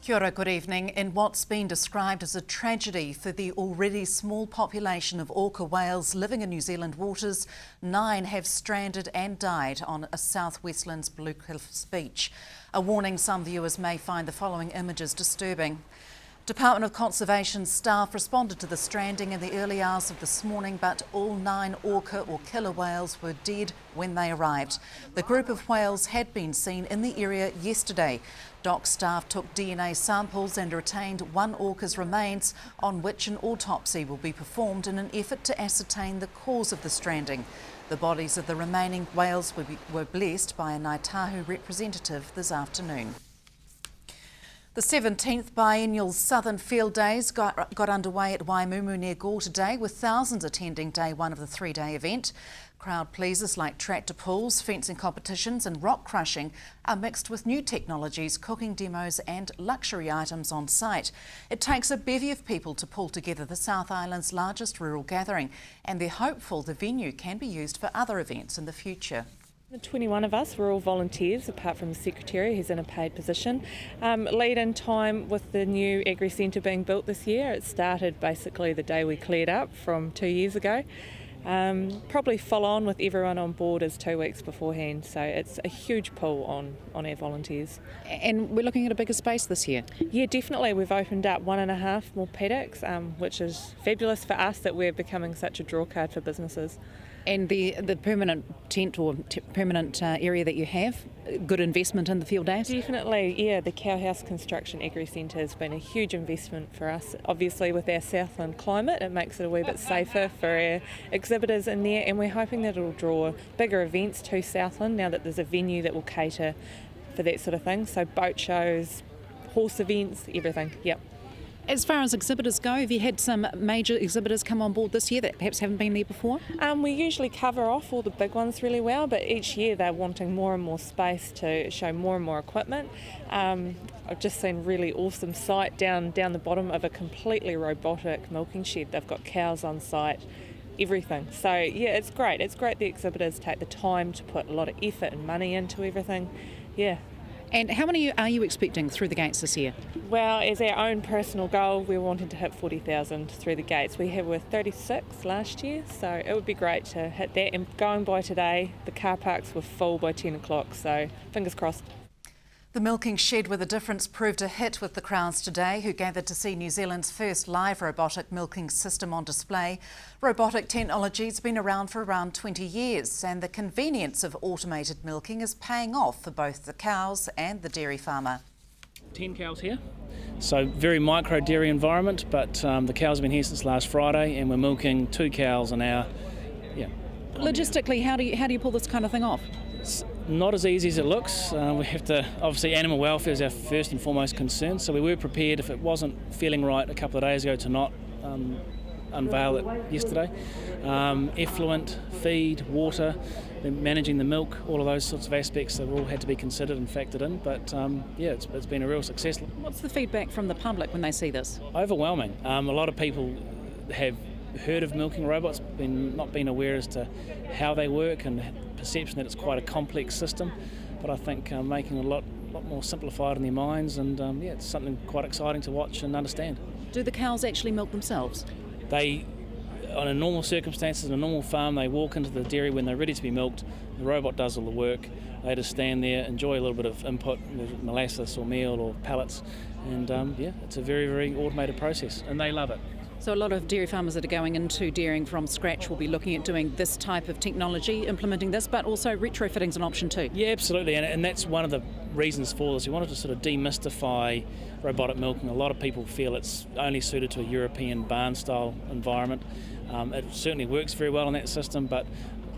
Kia ora, good evening. In what's been described as a tragedy for the already small population of orca whales living in New Zealand waters, 9 have stranded and died on a South Westlands Blue Cliffs beach. A warning some viewers may find the following images disturbing. Department of Conservation staff responded to the stranding in the early hours of this morning, but all 9 orca or killer whales were dead when they arrived. The group of whales had been seen in the area yesterday. DOC staff took DNA samples and retained one orca's remains, on which an autopsy will be performed in an effort to ascertain the cause of the stranding. The bodies of the remaining whales were blessed by a Ngāi Tahu representative this afternoon. The 17th biennial Southern Field Days got underway at Waimumu near Gore today, with thousands attending day one of the 3-day event. Crowd pleasers like tractor pulls, fencing competitions and rock crushing are mixed with new technologies, cooking demos and luxury items on site. It takes a bevy of people to pull together the South Island's largest rural gathering, and they're hopeful the venue can be used for other events in the future. The 21 of us, we're all volunteers apart from the secretary who's in a paid position. Lead in time with the new Agri Centre being built this year. It started basically the day we cleared up from 2 years ago. Probably follow on with everyone on board is 2 weeks beforehand, so it's a huge pull on our volunteers. And we're looking at a bigger space this year? Yeah, definitely. We've opened up 1.5 more paddocks, which is fabulous for us that we're becoming such a draw card for businesses. And the permanent tent or permanent area that you have, good investment in the field days? Definitely, yeah. The Cowhouse Construction Agri Centre has been a huge investment for us. Obviously with our Southland climate, it makes it a wee bit safer for our exhibitors in there, and we're hoping that it'll draw bigger events to Southland now that there's a venue that will cater for that sort of thing. So boat shows, horse events, everything, yep. As far as exhibitors go, have you had some major exhibitors come on board this year that perhaps haven't been there before? We usually cover off all the big ones really well, but each year they're wanting more and more space to show more and more equipment. I've just seen a really awesome site down the bottom of a completely robotic milking shed. They've got cows on site, everything. So yeah, it's great. It's great the exhibitors take the time to put a lot of effort and money into everything. Yeah. And how many are you expecting through the gates this year? Well, as our own personal goal, we're wanting to hit 40,000 through the gates. We were 36 last year, so it would be great to hit that. And going by today, the car parks were full by 10 o'clock, so fingers crossed. The milking shed with a difference proved a hit with the crowds today, who gathered to see New Zealand's first live robotic milking system on display. Robotic technology has been around for around 20 years, and the convenience of automated milking is paying off for both the cows and the dairy farmer. 10 cows here, so very micro dairy environment, but the cows have been here since last Friday, and we're milking 2 cows an hour. Yeah. Logistically, how do you pull this kind of thing off? It's not as easy as it looks. We have to, obviously animal welfare is our first and foremost concern, so we were prepared if it wasn't feeling right a couple of days ago to not unveil it yesterday. Effluent, feed, water, managing the milk, all of those sorts of aspects have all had to be considered and factored in, but yeah, it's been a real success. What's the feedback from the public when they see this? Overwhelming. A lot of people have heard of milking robots, not been aware as to how they work, and perception that it's quite a complex system, but I think making it a lot more simplified in their minds, and yeah, it's something quite exciting to watch and understand. Do the cows actually milk themselves? They, on a normal circumstances, in a normal farm, they walk into the dairy when they're ready to be milked. The robot does all the work. They just stand there, enjoy a little bit of input with molasses or meal or pellets, and yeah, it's a very, very automated process, and they love it. So a lot of dairy farmers that are going into dairying from scratch will be looking at doing this type of technology, implementing this, but also retrofitting's an option too. Yeah, absolutely, and that's one of the reasons for this. We wanted to sort of demystify robotic milking. A lot of people feel it's only suited to a European barn-style environment. It certainly works very well in that system, but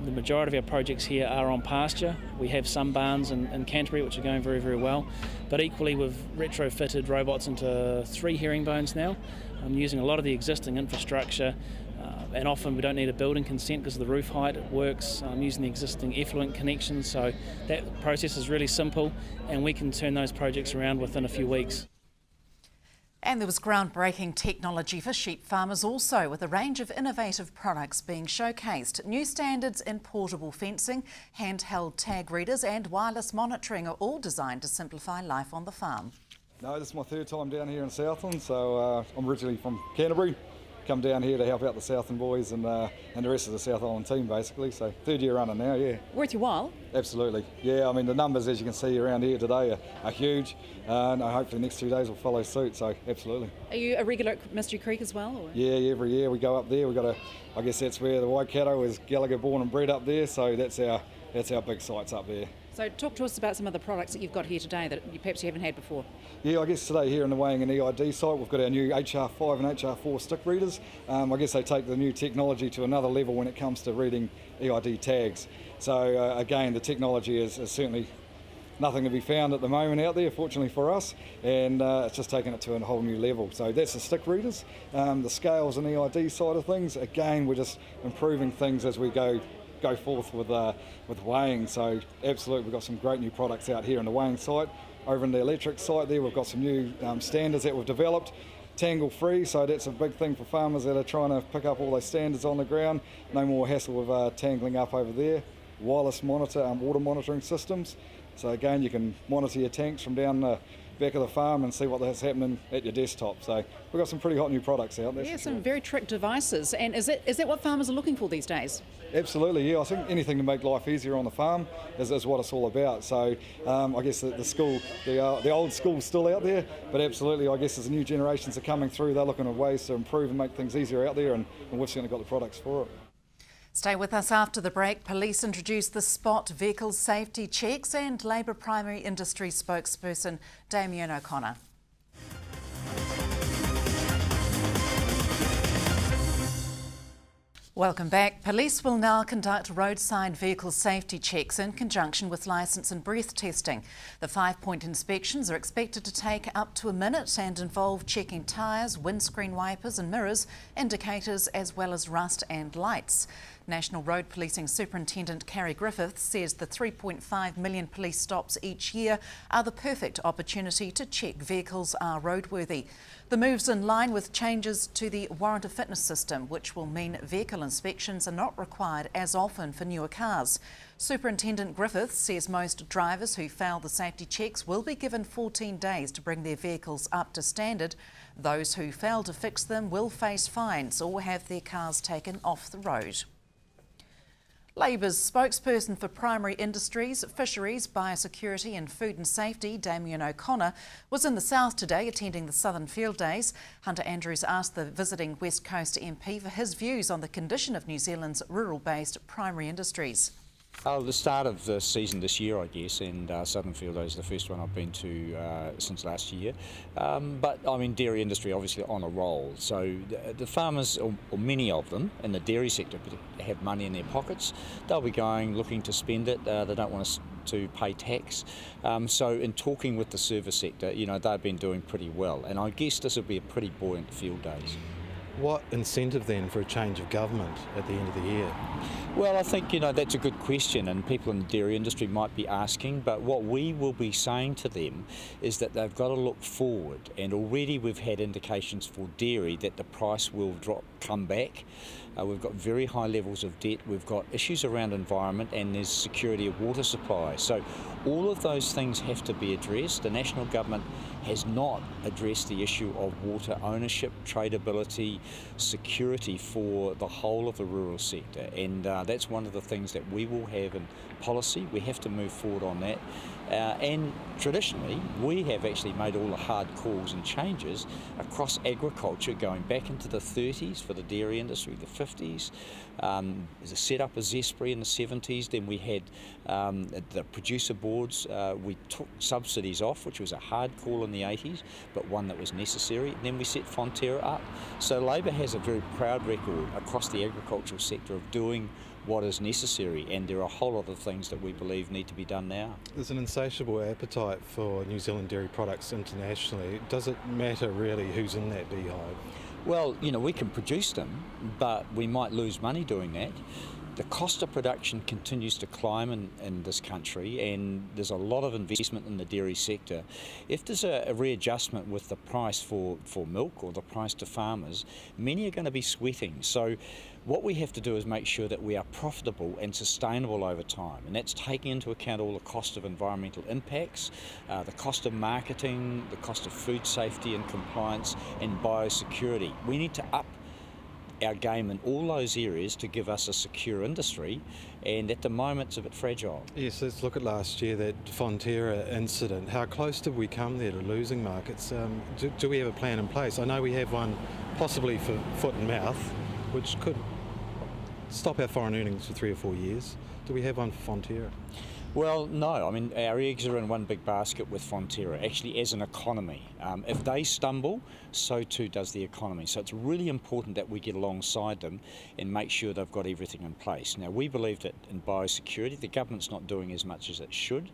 the majority of our projects here are on pasture. We have some barns in Canterbury which are going very, very well, but equally we've retrofitted robots into 3 herringbones now. Using a lot of the existing infrastructure, and often we don't need a building consent because of the roof height. It works using the existing effluent connections, so that process is really simple, and we can turn those projects around within a few weeks. And there was groundbreaking technology for sheep farmers also, with a range of innovative products being showcased. New standards in portable fencing, handheld tag readers and wireless monitoring are all designed to simplify life on the farm. No, this is my third time down here in Southland, so I'm originally from Canterbury. Come down here to help out the Southland boys and the rest of the South Island team, basically. So third year running now, yeah. Worth your while? Absolutely. Yeah, I mean, the numbers, as you can see around here today, are huge. And hopefully the next 2 days will follow suit, so absolutely. Are you a regular at Mystery Creek as well? Or? Yeah, every year we go up there. I guess that's where the Waikato is Gallagher born and bred up there, so that's our big sites up there. So talk to us about some of the products that you've got here today that perhaps you haven't had before. Yeah, I guess today here in the Weighing and EID site, we've got our new HR5 and HR4 stick readers. I guess they take the new technology to another level when it comes to reading EID tags. So again, the technology is certainly nothing to be found at the moment out there, fortunately for us, and it's just taken it to a whole new level. So that's the stick readers. The scales and EID side of things, again, we're just improving things as we go forth with weighing. So absolutely, we've got some great new products out here in the weighing site. Over in the electric site there, we've got some new standards that we've developed, tangle free, so that's a big thing for farmers that are trying to pick up all those standards on the ground. No more hassle with tangling up over there. Wireless water monitoring systems, so again, you can monitor your tanks from down the back of the farm and see what's happening at your desktop. So we've got some pretty hot new products out there. Yeah, some very trick devices. And is that what farmers are looking for these days? Absolutely, yeah. I think anything to make life easier on the farm is what it's all about. So I guess the old school's still out there, but absolutely, I guess as the new generations are coming through, they're looking at ways to improve and make things easier out there, and we've certainly got the products for it. Stay with us after the break. Police introduced the spot vehicle safety checks and Labour Primary Industry spokesperson Damien O'Connor. Welcome back. Police will now conduct roadside vehicle safety checks in conjunction with licence and breath testing. The 5-point inspections are expected to take up to a minute and involve checking tyres, windscreen wipers and mirrors, indicators as well as rust and lights. National Road Policing Superintendent Carrie Griffiths says the 3.5 million police stops each year are the perfect opportunity to check vehicles are roadworthy. The move's in line with changes to the warrant of fitness system, which will mean vehicle inspections are not required as often for newer cars. Superintendent Griffiths says most drivers who fail the safety checks will be given 14 days to bring their vehicles up to standard. Those who fail to fix them will face fines or have their cars taken off the road. Labour's spokesperson for primary industries, fisheries, biosecurity and food and safety, Damien O'Connor, was in the south today attending the Southern Field Days. Hunter Andrews asked the visiting West Coast MP for his views on the condition of New Zealand's rural-based primary industries. The start of the season this year, I guess, and Southern Field Day is the first one I've been to since last year. But I mean, dairy industry obviously on a roll. So the farmers, or many of them in the dairy sector, have money in their pockets. They'll be going looking to spend it. They don't want us to pay tax. So in talking with the service sector, you know, they've been doing pretty well. And I guess this will be a pretty buoyant field days. What incentive then for a change of government at the end of the year? Well, I think, you know, that's a good question, and people in the dairy industry might be asking, but what we will be saying to them is that they've got to look forward, and already we've had indications for dairy that the price will come back. We've got very high levels of debt, we've got issues around environment, and there's security of water supply. So all of those things have to be addressed. The national government has not addressed the issue of water ownership, tradability, security for the whole of the rural sector, and that's one of the things that we will have in policy. We have to move forward on that. And traditionally, we have actually made all the hard calls and changes across agriculture going back into the 30s for the dairy industry, the 50s. There's a set up of Zespri in the 70s. Then we had the producer boards. We took subsidies off, which was a hard call in the 80s, but one that was necessary. And then we set Fonterra up. So Labor has a very proud record across the agricultural sector of doing what is necessary, and there are a whole lot of things that we believe need to be done now. There's an insatiable appetite for New Zealand dairy products internationally. Does it matter really who's in that beehive? Well, you know, we can produce them, but we might lose money doing that. The cost of production continues to climb in this country, and there's a lot of investment in the dairy sector. If there's a readjustment with the price for milk or the price to farmers, many are going to be sweating. So What we have to do is make sure that we are profitable and sustainable over time, and that's taking into account all the cost of environmental impacts, the cost of marketing, the cost of food safety and compliance and biosecurity. We need to up our game in all those areas to give us a secure industry, and at the moment it's a bit fragile. Yes, let's look at last year, that Fonterra incident. How close did we come there to losing markets? Do we have a plan in place? I know we have one possibly for foot and mouth, which could stop our foreign earnings for 3 or 4 years. Do we have one for Fonterra? Well, no. I mean, our eggs are in one big basket with Fonterra, actually as an economy. If they stumble, so too does the economy. So it's really important that we get alongside them and make sure they've got everything in place. Now, we believe that in biosecurity, the government's not doing as much as it should.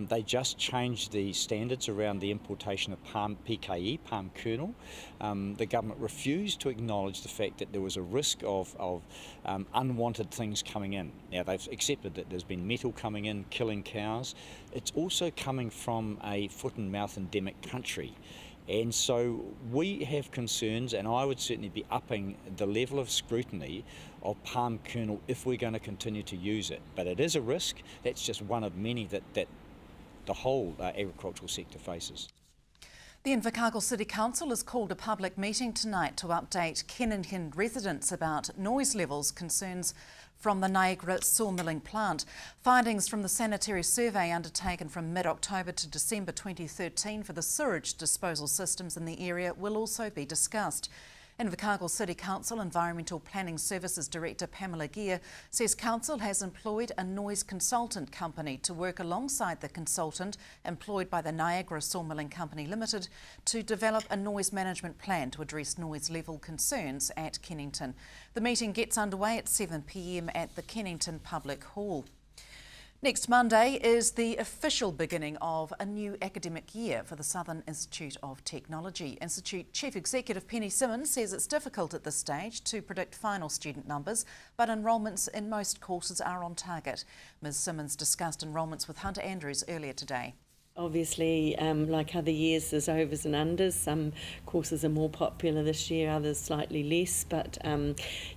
They just changed the standards around the importation of palm PKE, palm kernel. The government refused to acknowledge the fact that there was a risk of unwanted things coming in. Now, they've accepted that there's been metal coming in, killing cows. It's also coming from a foot and mouth endemic country. And so we have concerns, and I would certainly be upping the level of scrutiny of palm kernel if we're going to continue to use it. But it is a risk. That's just one of many that the whole agricultural sector faces. The Invercargill City Council has called a public meeting tonight to update Kennington residents about noise levels concerns from the Niagara sawmilling plant. Findings from the sanitary survey undertaken from mid-October to December 2013 for the sewage disposal systems in the area will also be discussed. Invercargill City Council Environmental Planning Services Director Pamela Gear says Council has employed a noise consultant company to work alongside the consultant employed by the Niagara Sawmilling Company Limited to develop a noise management plan to address noise level concerns at Kennington. The meeting gets underway at 7 p.m. at the Kennington Public Hall. Next Monday is the official beginning of a new academic year for the Southern Institute of Technology. Institute Chief Executive Penny Simmons says it's difficult at this stage to predict final student numbers, but enrolments in most courses are on target. Ms Simmons discussed enrolments with Hunter Andrews earlier today. Obviously, like other years, there's overs and unders. Some courses are more popular this year, others slightly less. But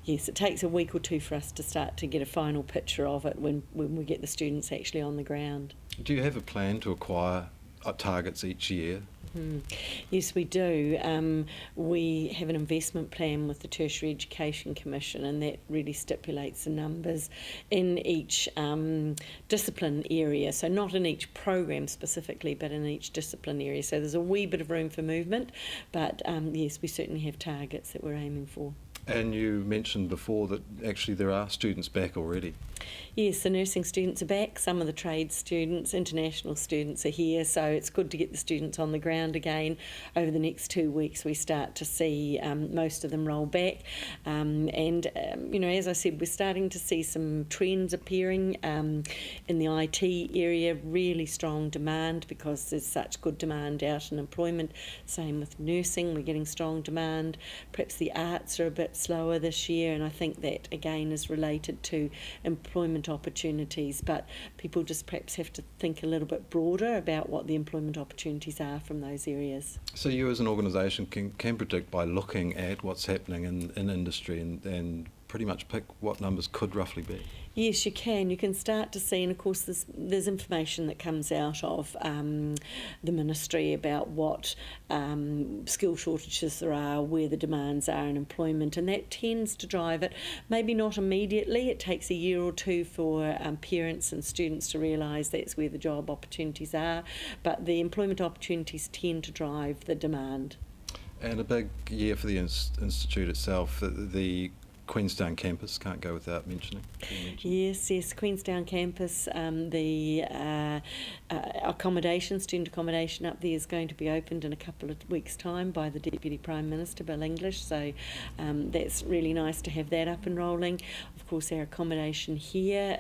yes, it takes a week or two for us to start to get a final picture of it when we get the students actually on the ground. Do you have a plan to acquire targets each year? Yes, we do. We have an investment plan with the Tertiary Education Commission, and that really stipulates the numbers in each discipline area. So not in each program specifically, but in each discipline area. So there's a wee bit of room for movement, but yes, we certainly have targets that we're aiming for. And you mentioned before that actually there are students back already. Yes, the nursing students are back, some of the trade students, international students are here, so it's good to get the students on the ground again. Over the next 2 weeks we start to see most of them roll back, and you know, as I said, we're starting to see some trends appearing in the IT area, really strong demand because there's such good demand out in employment. Same with nursing, we're getting strong demand. Perhaps the arts are a bit slower this year, and I think that again is related to employment opportunities, but people just perhaps have to think a little bit broader about what the employment opportunities are from those areas. So you as an organisation can predict by looking at what's happening in industry and pretty much pick what numbers could roughly be? Yes, you can. You can start to see, and of course there's information that comes out of the ministry about what skill shortages there are, where the demands are in employment, and that tends to drive it. Maybe not immediately. It takes a year or two for parents and students to realise that's where the job opportunities are, but the employment opportunities tend to drive the demand. And a big year for the institute itself. The Queenstown campus can't go without mentioning. Yes, Queenstown campus, the student accommodation up there is going to be opened in a couple of weeks' time by the Deputy Prime Minister, Bill English, so that's really nice to have that up and rolling. Of course, our accommodation here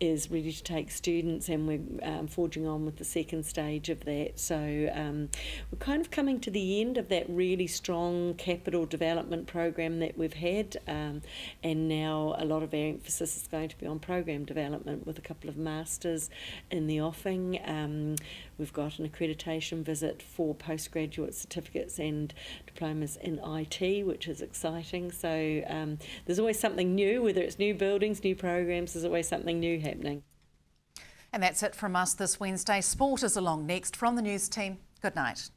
is ready to take students, and we're forging on with the second stage of that, so we're kind of coming to the end of that really strong capital development program that we've had. and now a lot of our emphasis is going to be on program development with a couple of masters in the offing. We've got an accreditation visit for postgraduate certificates and diplomas in IT, which is exciting. So there's always something new, whether it's new buildings, new programs, there's always something new happening. And that's it from us this Wednesday. Sport is along next from the news team. Good night.